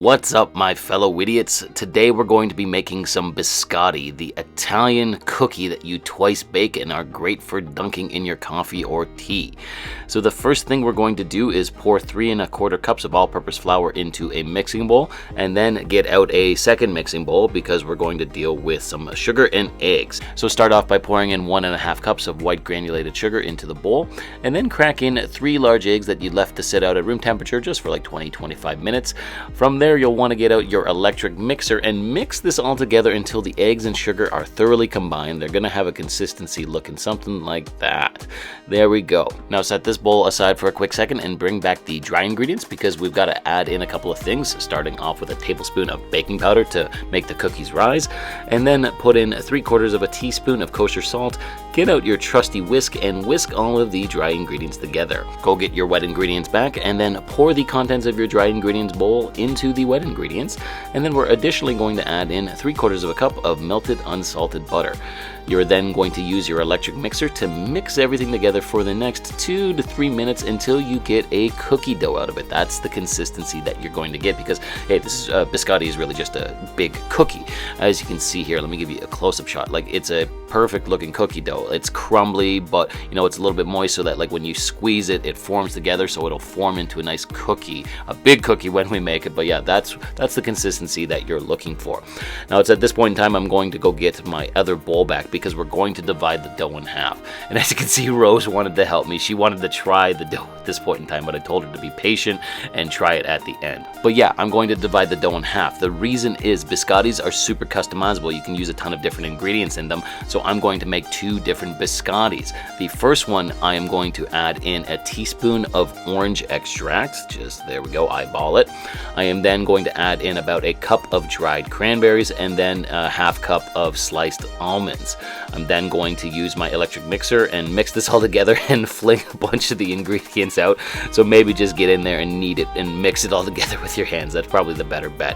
What's up, my fellow idiots? Today we're going to be making some biscotti, the Italian cookie that you twice bake and are great for dunking in your coffee or tea. So the first thing we're going to do is pour 3 1/4 cups of all-purpose flour into a mixing bowl, and then get out a second mixing bowl because we're going to deal with some sugar and eggs. So start off by pouring in 1 1/2 cups of white granulated sugar into the bowl, and then crack in 3 large eggs that you left to sit out at room temperature just for like 20-25 minutes. From there, you'll want to get out your electric mixer and mix this all together until the eggs and sugar are thoroughly combined. They're going to have a consistency looking something like that. There we go. Now set this bowl aside for a quick second and bring back the dry ingredients because we've got to add in a couple of things, starting off with a tablespoon of baking powder to make the cookies rise, and then put in 3/4 of a teaspoon of kosher salt. Get out your trusty whisk and whisk all of the dry ingredients together. Go get your wet ingredients back and then pour the contents of your dry ingredients bowl into the wet ingredients, and then we're additionally going to add in 3/4 of a cup of melted unsalted butter. You're then going to use your electric mixer to mix everything together for the next 2 to 3 minutes until you get a cookie dough out of it. That's the consistency that you're going to get because, hey, this biscotti is really just a big cookie. As you can see here, let me give you a close-up shot. Like, it's a perfect looking cookie dough. It's crumbly, but you know, it's a little bit moist so that like when you squeeze it, it forms together, so it'll form into a nice cookie, a big cookie when we make it. But yeah, that's the consistency that you're looking for. Now it's at this point in time I'm going to go get my other bowl back because we're going to divide the dough in half. And as you can see, Rose wanted to help me. She wanted to try the dough at this point in time, but I told her to be patient and try it at the end. But yeah, I'm going to divide the dough in half. The reason is biscottis are super customizable. You can use a ton of different ingredients in them, so I'm going to make 2 different biscottis. The first one, I am going to add in a teaspoon of orange extract. Just there we go, eyeball it. I am then going to add in about a cup of dried cranberries and then a 1/2 cup of sliced almonds. I'm then going to use my electric mixer and mix this all together and fling a bunch of the ingredients out. So maybe just get in there and knead it and mix it all together with your hands. That's probably the better bet.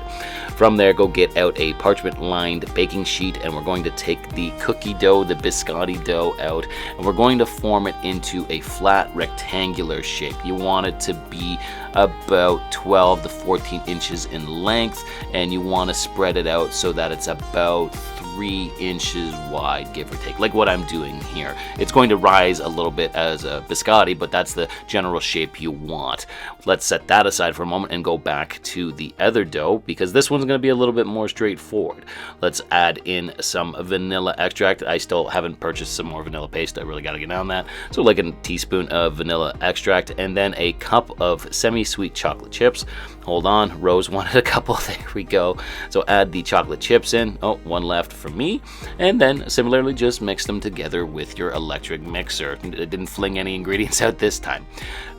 From there, go get out a parchment-lined baking sheet, and we're going to take the cookie dough, the biscotti dough out, and we're going to form it into a flat rectangular shape. You want it to be about 12 to 14 inches in length, and you want to spread it out so that it's about 3 inches wide, give or take, like what I'm doing here. It's going to rise a little bit as a biscotti, but that's the general shape you want. Let's set that aside for a moment and go back to the other dough because this one's going to be a little bit more straightforward. Let's add in some vanilla extract. I still haven't purchased some more vanilla paste. I really got to get on that. So like a teaspoon of vanilla extract and then a cup of semi-sweet chocolate chips. Hold on, Rose wanted a couple. There we go. So add the chocolate chips in. Oh, one left for me. And then similarly just mix them together with your electric mixer. It didn't fling any ingredients out this time.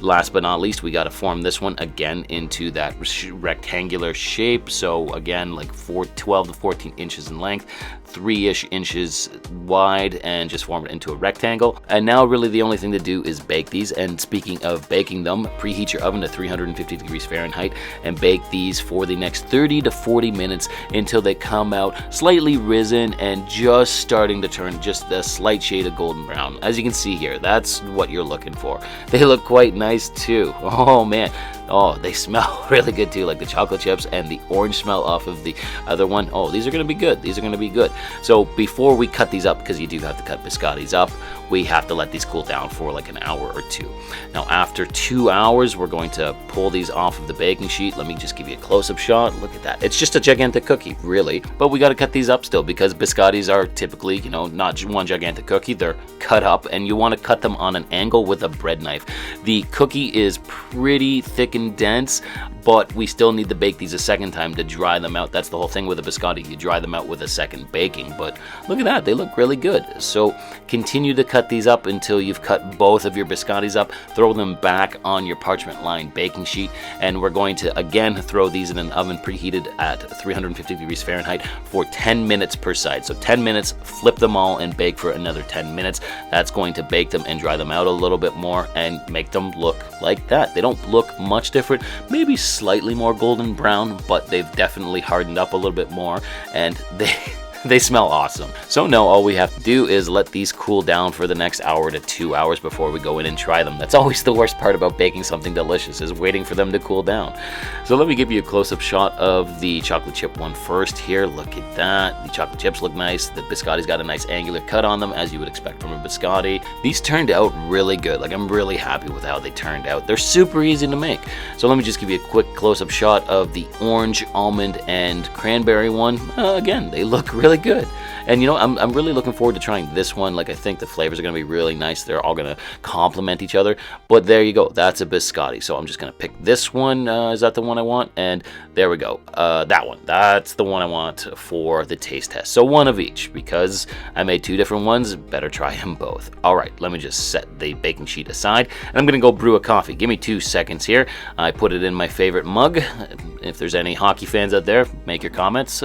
Last but not least, we got to form this one again into that rectangular shape. So again, like 12 to 14 inches in length, 3-ish inches wide, and just form it into a rectangle. And now really the only thing to do is bake these. And speaking of baking them, preheat your oven to 350 degrees Fahrenheit and bake these for the next 30 to 40 minutes until they come out slightly risen and just starting to turn just a slight shade of golden brown. As you can see here, that's what you're looking for. They look quite nice too. Oh man. Oh, they smell really good too, like the chocolate chips and the orange smell off of the other one. Oh, these are going to be good. These are going to be good. So before we cut these up, because you do have to cut biscottis up, we have to let these cool down for like an hour or 2. Now after 2 hours, we're going to pull these off of the baking sheet. Let me just give you a close-up shot. Look at that. It's just a gigantic cookie, really. But we got to cut these up still because biscottis are typically, you know, not one gigantic cookie. They're cut up, and you want to cut them on an angle with a bread knife. The cookie is pretty thick and dense, but we still need to bake these a second time to dry them out. That's the whole thing with a biscotti. You dry them out with a second baking, but look at that. They look really good. So continue to cut these up until you've cut both of your biscottis up. Throw them back on your parchment-lined baking sheet, and we're going to again throw these in an oven preheated at 350 degrees Fahrenheit for 10 minutes per side. So 10 minutes, flip them all and bake for another 10 minutes. That's going to bake them and dry them out a little bit more and make them look like that. They don't look much different, maybe slightly more golden brown, but they've definitely hardened up a little bit more, and They smell awesome. So now all we have to do is let these cool down for the next hour to 2 hours before we go in and try them. That's always the worst part about baking something delicious, is waiting for them to cool down. So let me give you a close-up shot of the chocolate chip one first here. Look at that. The chocolate chips look nice. The biscotti's got a nice angular cut on them, as you would expect from a biscotti. These turned out really good. Like, I'm really happy with how they turned out. They're super easy to make. So let me just give you a quick close-up shot of the orange, almond, and cranberry one. Again, they look really good. And you know, I'm really looking forward to trying this one. Like, I think the flavors are going to be really nice. They're all going to complement each other. But there you go. That's a biscotti. So I'm just going to pick this one. Is that the one I want? And there we go. That one. That's the one I want for the taste test. So one of each, because I made 2 different ones. Better try them both. All right, let me just set the baking sheet aside. And I'm going to go brew a coffee. Give me 2 seconds here. I put it in my favorite mug. If there's any hockey fans out there, make your comments.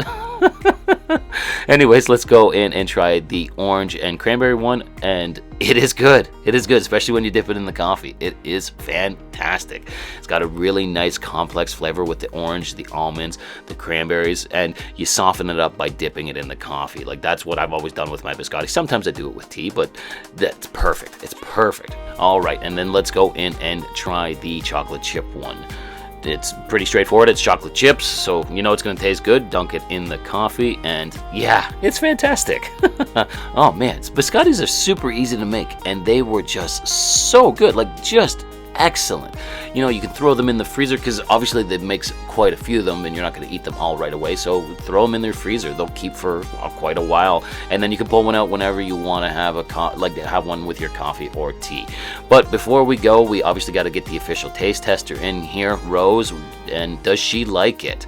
Anyways, let's go in and try the orange and cranberry one, and it is good. It is good, especially when you dip it in the coffee. It is fantastic. It's got a really nice complex flavor with the orange, the almonds, the cranberries, and you soften it up by dipping it in the coffee. Like, that's what I've always done with my biscotti. Sometimes I do it with tea, but that's perfect. It's perfect. All right, and then let's go in and try the chocolate chip one. It's pretty straightforward. It's chocolate chips, so you know it's going to taste good. Dunk it in the coffee, and yeah, it's fantastic. Oh man, biscottis are super easy to make, and they were just so good, like just excellent. You know, you can throw them in the freezer, because obviously they makes quite a few of them, and you're not going to eat them all right away, so throw them in their freezer. They'll keep for quite a while, and then you can pull one out whenever you want to have have one with your coffee or tea. But before we go, we obviously got to get the official taste tester in here, Rose, and does she like it?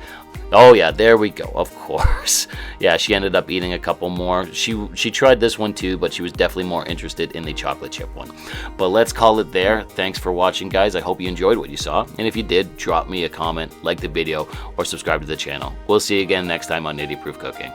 Oh yeah, there we go, of course. Yeah, she ended up eating a couple more. She tried this one too, but she was definitely more interested in the chocolate chip one. But let's call it there. Thanks for watching, guys. I hope you enjoyed what you saw. And if you did, drop me a comment, like the video, or subscribe to the channel. We'll see you again next time on Nitty Proof Cooking.